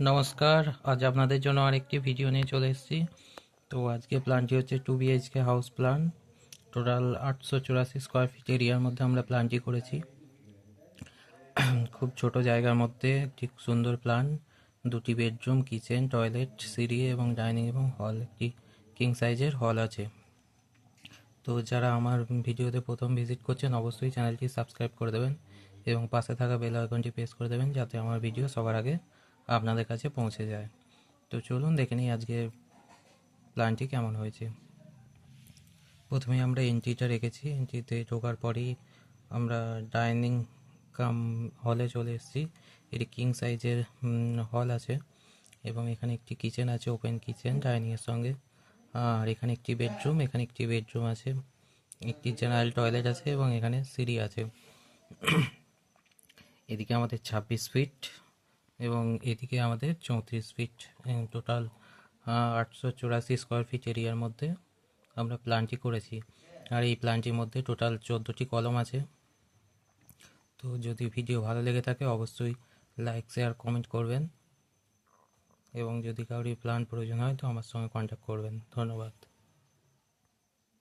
নমস্কার, আজ আপনাদের জন্য আরেকটি ভিডিও নিয়ে চলে এসেছি। তো আজকে প্ল্যানটি হচ্ছে 2 BHK house plan. Total 884 square feet এরিয়ার মধ্যে আমরা প্ল্যানটি করেছি। খুব ছোট জায়গার মধ্যে ঠিক সুন্দর প্ল্যান। 2টি বেডরুম, কিচেন, টয়লেট, সিঁড়ি এবং ডাইনিং এবং হল, একটি কিং সাইজের হল আছে। তো যারা আমার ভিডিওতে প্রথম ভিজিট করছেন অবশ্যই চ্যানেলটি সাবস্ক্রাইব করে দেবেন এবং পাশে থাকা বেল আইকনটি প্রেস করে দেবেন যাতে আমার ভিডিও সবার আগে আপনাদের কাছে পৌঁছে যায়। তো চলুন দেখে নিই আজকে প্ল্যানটি কেমন হয়েছে। প্রথমে আমরা এন্ট্রিটা রেখেছি। এন্ট্রিতে ঢোকার পরেই আমরা ডাইনিং কাম হলে চলে এসেছি। এটি কিং সাইজের হল আছে এবং এখানে একটি কিচেন আছে, ওপেন কিচেন ডাইনিংয়ের সঙ্গে। আর এখানে একটি বেডরুম, এখানে একটি বেডরুম আছে, একটি জেনারেল টয়লেট আছে এবং এখানে সিঁড়ি আছে। এদিকে আমাদের 26 ফিট এবং এদিকে আমাদের 34 ফিট, টোটাল 884 স্কোয়ার ফিট এরিয়ার মধ্যে আমরা প্ল্যানটি করেছি। আর এই প্ল্যানটির মধ্যে টোটাল 14টি কলম আছে। তো যদি ভিডিও ভালো লেগে থাকে অবশ্যই লাইক, শেয়ার, কমেন্ট করবেন এবং যদি কারোর প্ল্যান প্রয়োজন হয় তো আমার সঙ্গে কন্ট্যাক্ট করবেন। ধন্যবাদ।